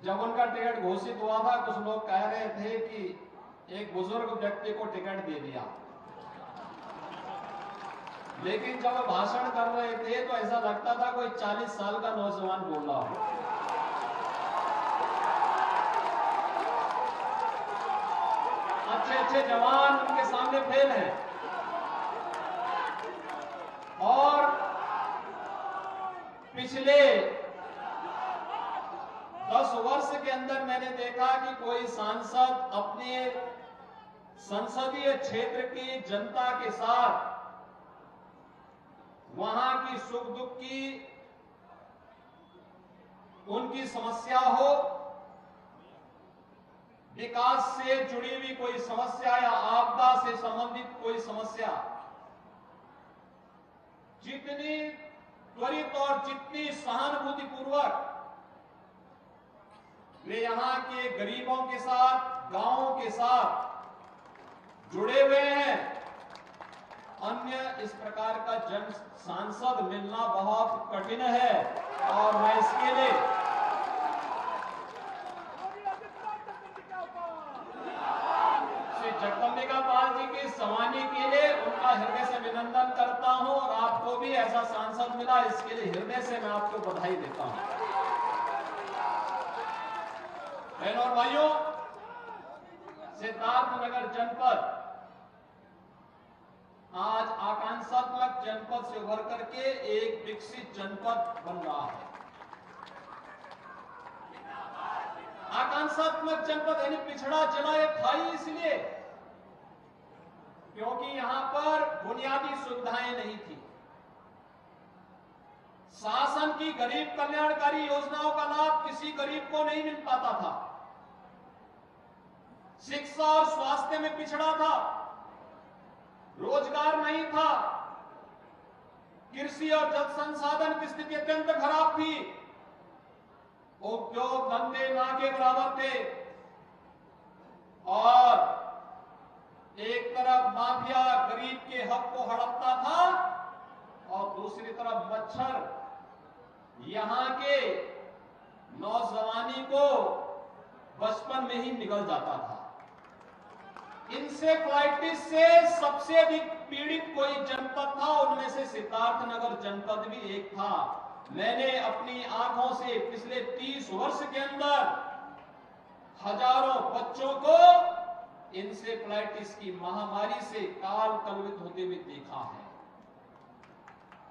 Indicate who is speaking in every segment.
Speaker 1: जब उनका टिकट घोषित हुआ था, कुछ लोग कह रहे थे कि एक बुजुर्ग व्यक्ति को टिकट दे दिया, लेकिन जब वो भाषण कर रहे थे तो ऐसा लगता था कोई 40 साल का नौजवान बोल रहा हो। अच्छे अच्छे जवान उनके सामने फेल हैं। और पिछले 10 वर्ष के अंदर मैंने देखा कि कोई सांसद अपने संसदीय क्षेत्र की जनता के साथ वहां की सुख दुख की, उनकी समस्या हो, विकास से जुड़ी हुई कोई समस्या या आपदा से संबंधित कोई समस्या, जितनी त्वरित और जितनी सहानुभूतिपूर्वक वे यहां के गरीबों के साथ, गांवों के साथ जुड़े हुए हैं, अन्य इस प्रकार का जन सांसद मिलना बहुत कठिन है। और मैं इसके लिए श्री जगदम्बिका पाल जी की सवानी के लिए उनका हृदय से अभिनंदन करता हूं, और आपको भी ऐसा सांसद मिला, इसके लिए हृदय से मैं आपको बधाई देता हूं। बहनों और भाइयों, सिद्धार्थनगर जनपद आज आकांक्षात्मक जनपद से उभर करके एक विकसित जनपद बन रहा है। आकांक्षात्मक जनपद यानी पिछड़ा जिला ये था ही इसलिए क्योंकि यहां पर बुनियादी सुविधाएं नहीं थी। शासन की गरीब कल्याणकारी योजनाओं का लाभ किसी गरीब को नहीं मिल पाता था। शिक्षा और स्वास्थ्य में पिछड़ा था, रोजगार नहीं था, कृषि और जल संसाधन की स्थिति अत्यंत खराब थी, उद्योग धंधे ना के बराबर थे, और एक तरफ माफिया गरीब के हक को हड़पता था और दूसरी तरफ मच्छर यहां के नौजवानी को बचपन में ही निगल जाता था। इंसेफ्लाइटिस से सबसे अधिक पीड़ित कोई जनपद था, उनमें से सिद्धार्थनगर जनपद भी एक था। मैंने अपनी आंखों से पिछले 30 वर्ष के अंदर हजारों बच्चों को इंसेफ्लाइटिस की महामारी से काल कलवित होते हुए देखा है।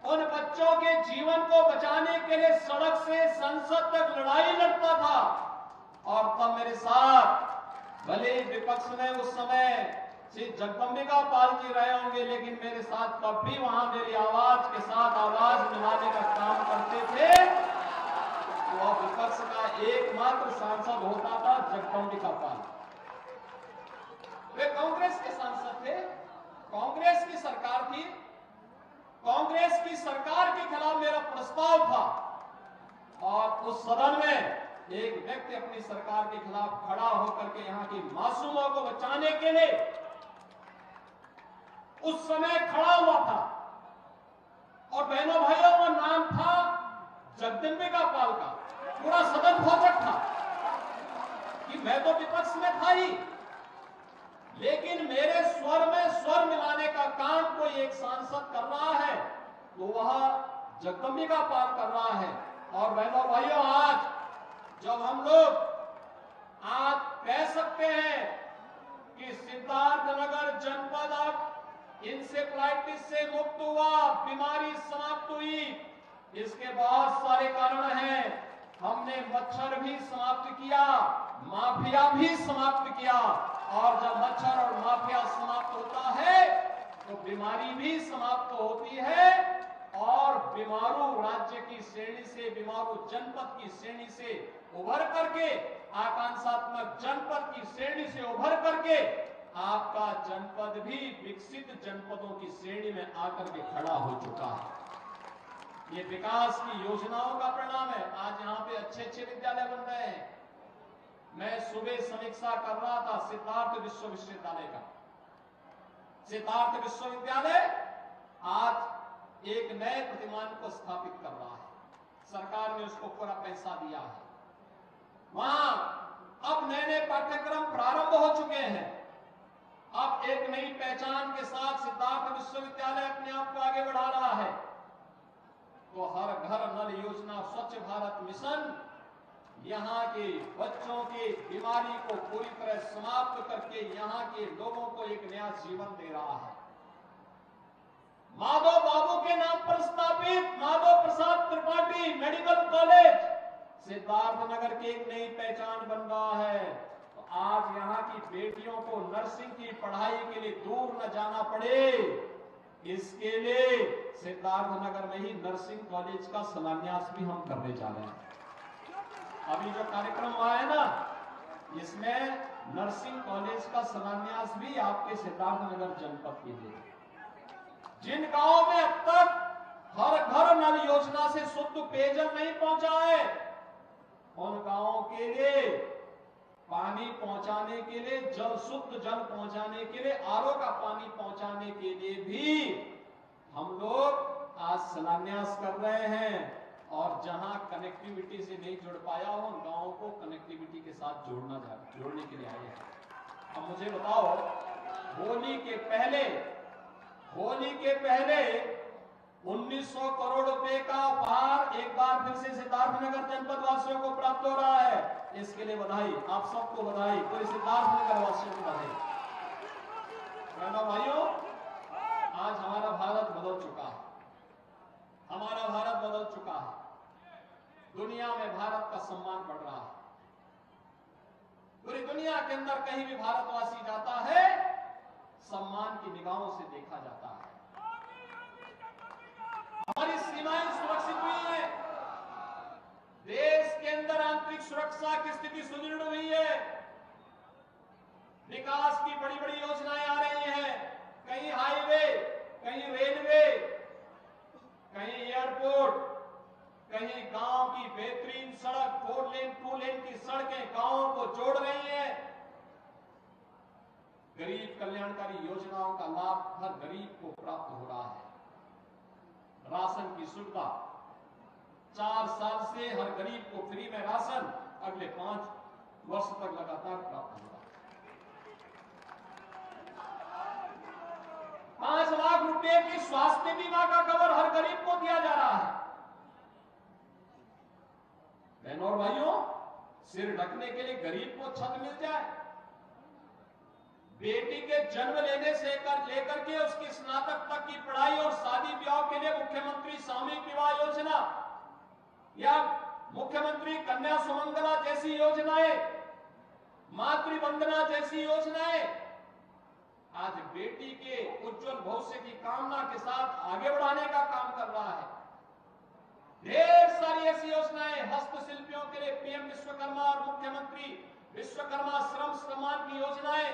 Speaker 1: उन बच्चों के जीवन को बचाने के लिए सड़क से संसद तक लड़ाई लड़ता था, और तब मेरे साथ भले विपक्ष में उस समय श्री जगदम्बिका पाल जी रहे होंगे, लेकिन मेरे साथ तब भी वहां मेरी आवाज के साथ आवाज मिलाने का काम करते थे। तो विपक्ष का एकमात्र सांसद होता था जगदम्बिका पाल। वे कांग्रेस के सांसद थे, कांग्रेस की सरकार थी, कांग्रेस की सरकार के खिलाफ मेरा प्रस्ताव था, और उस सदन में एक व्यक्ति अपनी सरकार के खिलाफ खड़ा होकर के यहाँ की मासूमों को बचाने के लिए उस समय खड़ा हुआ था, और बहनों भाइयों वो नाम था जगदम्बिका पाल का। पूरा सदन भौचक था कि मैं तो विपक्ष में था ही, लेकिन मेरे स्वर में स्वर मिलाने का काम कोई एक सांसद कर रहा है तो वह जगदम्बिका पाल कर रहा है। और बहनों भाइयों, आज जब हम लोग आज कह सकते हैं कि सिद्धार्थनगर जनपद अब इंसेफ्लाइटिस से मुक्त हुआ, बीमारी समाप्त हुई, इसके बहुत सारे कारण हैं। हमने मच्छर भी समाप्त किया, माफिया भी समाप्त किया, और जब मच्छर और माफिया समाप्त होता है तो बीमारी भी समाप्त होती है, और बीमारू राज्य की श्रेणी से, बीमारू जनपद की श्रेणी से उभर करके, आकांक्षात्मक जनपद की श्रेणी से उभर करके आपका जनपद भी विकसित जनपदों की श्रेणी में आकर के खड़ा हो चुका है। ये विकास की योजनाओं का परिणाम है। आज यहाँ पे अच्छे अच्छे विद्यालय बन रहे हैं। मैं सुबह समीक्षा कर रहा था सिद्धार्थ विश्वविद्यालय का। सिद्धार्थ विश्वविद्यालय आज एक नए प्रतिमान को स्थापित कर रहा है। सरकार ने उसको पूरा पैसा दिया है। वहां अब नए नए पाठ्यक्रम प्रारंभ हो चुके हैं। अब एक नई पहचान के साथ सिद्धार्थ विश्वविद्यालय अपने आप को आगे बढ़ा रहा है। तो हर घर नल योजना, स्वच्छ भारत मिशन यहां के बच्चों की बीमारी को पूरी तरह समाप्त करके यहां के लोगों को एक नया जीवन दे रहा है। माधव बाबू के नाम पर स्थापित माधव प्रसाद त्रिपाठी मेडिकल कॉलेज सिद्धार्थनगर की एक नई पहचान बन रहा है। तो आज यहाँ की बेटियों को नर्सिंग की पढ़ाई के लिए दूर न जाना पड़े, इसके लिए सिद्धार्थनगर में ही नर्सिंग कॉलेज का शिलान्यास भी हम करने जा रहे हैं। अभी जो कार्यक्रम हुआ है ना, इसमें नर्सिंग कॉलेज का शिलान्यास भी आपके सिद्धार्थनगर जनपद के लिए। जिन गांवों में अब तक हर घर नल योजना से शुद्ध पेयजल नहीं पहुंचा है, उन गांवों के लिए पानी पहुंचाने के लिए, शुद्ध जल पहुंचाने के लिए, आरओ का पानी पहुंचाने के लिए भी हम लोग आज शिलान्यास कर रहे हैं। और जहां कनेक्टिविटी से नहीं जुड़ पाया हो, उन गांवों को कनेक्टिविटी के साथ जोड़ने के लिए आए हैं। अब मुझे बताओ, होली के पहले 1900 करोड़ रुपए का उपहार एक बार फिर से सिद्धार्थनगर जनपद वासियों को प्राप्त हो रहा है। इसके लिए बधाई, आप सबको बधाई, पूरे सिद्धार्थनगर वासियों को बधाई। बहनों भाइयों, आज हमारा भारत बदल चुका है। हमारा भारत बदल चुका है। दुनिया में भारत का सम्मान बढ़ रहा है। पूरी दुनिया के अंदर कहीं भी भारतवासी जाता है, सम्मान की निगाहों से देखा जाता है। हमारी सीमाएं सुरक्षित हुई है। देश के अंदर आंतरिक सुरक्षा की स्थिति सुदृढ़ हुई है। विकास की बड़ी बड़ी योजनाएं आ रही हैं। कहीं हाईवे, कहीं रेलवे, कहीं एयरपोर्ट, कहीं गांव की बेहतरीन सड़क, 4 लेन 2 लेन की सड़कें गांवों को जोड़ रही हैं। गरीब कल्याणकारी योजनाओं का लाभ हर गरीब को प्राप्त हो रहा है। राशन की सुविधा, 4 साल से हर गरीब को फ्री में राशन, अगले 5 वर्ष तक लगातार प्राप्त होगा। 5 लाख रुपए की स्वास्थ्य बीमा का कवर हर गरीब को दिया जा रहा है। बहनों और भाइयों, सिर ढकने के लिए गरीब को छत मिल जाए, बेटी के जन्म लेने से लेकर के उसकी स्नातक तक की पढ़ाई और शादी ब्याह के लिए मुख्यमंत्री सामूहिक विवाह योजना या मुख्यमंत्री कन्या सुमंगला जैसी योजनाएं, मातृवंदना जैसी योजनाएं आज बेटी के उज्जवल भविष्य की कामना के साथ आगे बढ़ाने का काम कर रहा है। ढेर सारी ऐसी योजनाएं, हस्तशिल्पियों के लिए पीएम विश्वकर्मा और मुख्यमंत्री विश्वकर्मा श्रम सम्मान की योजनाएं,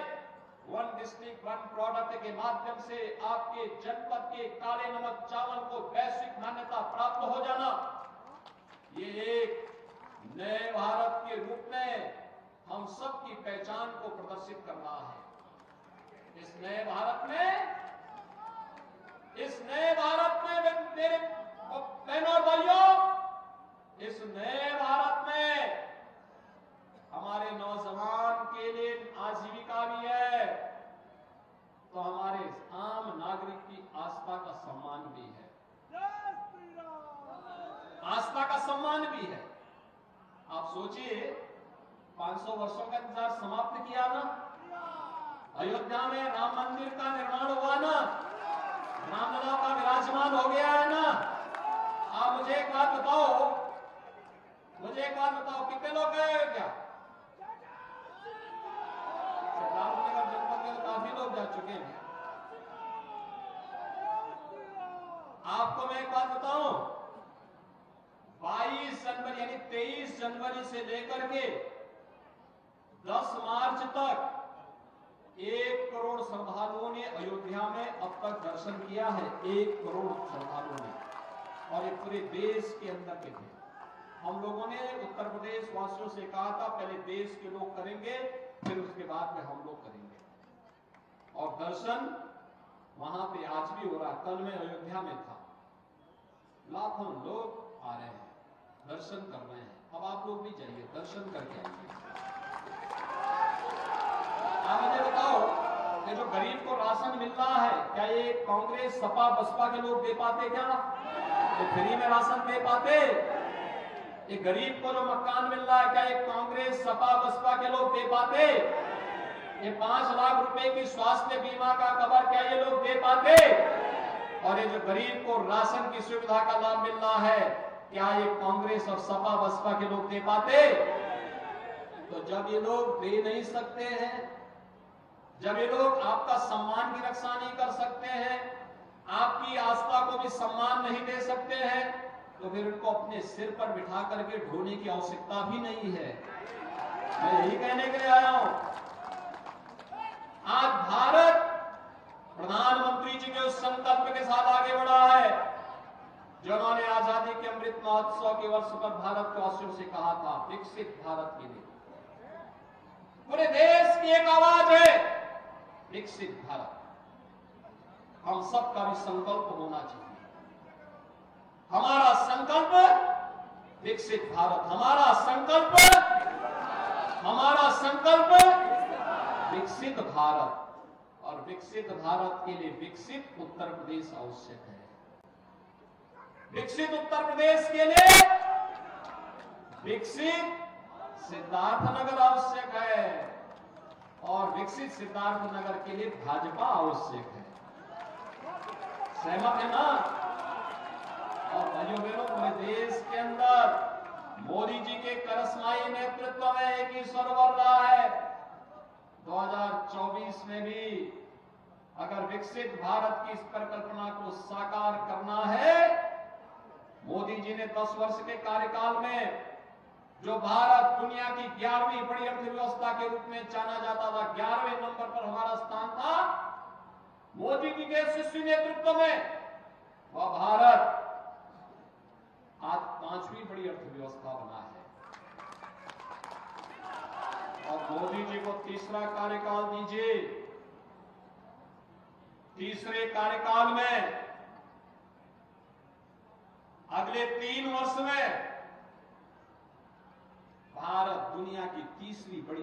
Speaker 1: 1 डिस्ट्रिक्ट 1 प्रोडक्ट के माध्यम से आपके जनपद के काले नमक चावल को वैश्विक मान्यता प्राप्त हो जाना, ये एक नए भारत के रूप में हम सब की पहचान को प्रदर्शित कर रहा है। इस नए भारत में मेरे बहनों और भाइयों, इस नए भारत में हमारे नौजवान के लिए आजीविका भी है, तो हमारे आम नागरिक की आस्था का सम्मान भी है। आस्था का सम्मान भी है। आप सोचिए, 500 वर्षों का इंतजार समाप्त किया ना, अयोध्या में राम मंदिर का निर्माण हुआ ना, रामलला का विराजमान हो गया है ना। आप मुझे एक बात बताओ, कितने लोग गए अयोध्या? सिद्धार्थनगर जनपद में काफी लोग जा चुके हैं। आपको मैं एक बात बताऊं, 22 जनवरी यानी 23 जनवरी से लेकर के 10 मार्च तक 1 करोड़ श्रद्धालुओं ने अयोध्या में अब तक दर्शन किया है। 1 करोड़ श्रद्धालुओं ने, और ये पूरे देश के अंदर के थे। हम लोगों ने उत्तर प्रदेश वासियों से कहा था, पहले देश के लोग करेंगे, फिर उसके बाद में हम लोग करेंगे। और दर्शन वहां पे आज भी हो रहा है। कल मैं अयोध्या में था, लाखों लोग आ रहे हैं, दर्शन कर रहे हैं। अब आप लोग भी जाइए, दर्शन दर्शन करके आएंगे। आप मुझे बताओ, ये जो गरीब को राशन मिल रहा है, क्या ये कांग्रेस सपा बसपा के लोग दे पाते? क्या ये फ्री में राशन दे पाते? ये गरीब को जो मकान मिल रहा है, क्या ये कांग्रेस सपा बसपा के लोग दे पाते? ये 5 लाख रुपए की स्वास्थ्य बीमा का कवर क्या ये लोग दे पाते? और ये जो गरीब को राशन की सुविधा का लाभ मिल रहा है, क्या ये कांग्रेस और सपा बसपा के लोग दे पाते? तो जब ये लोग दे नहीं सकते हैं, जब ये लोग आपका सम्मान की रक्षा नहीं कर सकते हैं, आपकी आस्था को भी सम्मान नहीं दे सकते हैं, तो फिर उनको अपने सिर पर बिठा करके ढोने की आवश्यकता भी नहीं है। मैं यही कहने के लिए आया हूं। आज भारत प्रधानमंत्री जी के उस संकल्प के साथ आगे बढ़ा है जो उन्होंने आजादी के अमृत महोत्सव के वर्ष पर भारत वासियों से कहा था, विकसित भारत के लिए। पूरे देश की एक आवाज है, विकसित भारत। हम सबका भी संकल्प होना चाहिए। हमारा संकल्प विकसित भारत, हमारा संकल्प विकसित भारत। और विकसित भारत के लिए विकसित उत्तर प्रदेश आवश्यक है। विकसित उत्तर प्रदेश के लिए विकसित सिद्धार्थनगर आवश्यक है, और विकसित सिद्धार्थनगर के लिए भाजपा आवश्यक है। सहमत है ना? और भाइयों बहनों, पूरे देश के अंदर मोदी जी के करिश्माई नेतृत्व में एक ही स्वर बढ़ रहा है। 2024 में भी अगर विकसित भारत की इस परिकल्पना को साकार करना है, मोदी जी ने 10 वर्ष के कार्यकाल में जो भारत दुनिया की 11वीं बड़ी अर्थव्यवस्था के रूप में जाना जाता था, 11वें नंबर पर हमारा स्थान था, मोदी जी के यशस्वी नेतृत्व में वह भारत आज 5वीं बड़ी अर्थव्यवस्था बना है। और मोदी जी को तीसरा कार्यकाल दीजिए। तीसरे कार्यकाल में अगले 3 वर्ष में भारत दुनिया की तीसरी बड़ी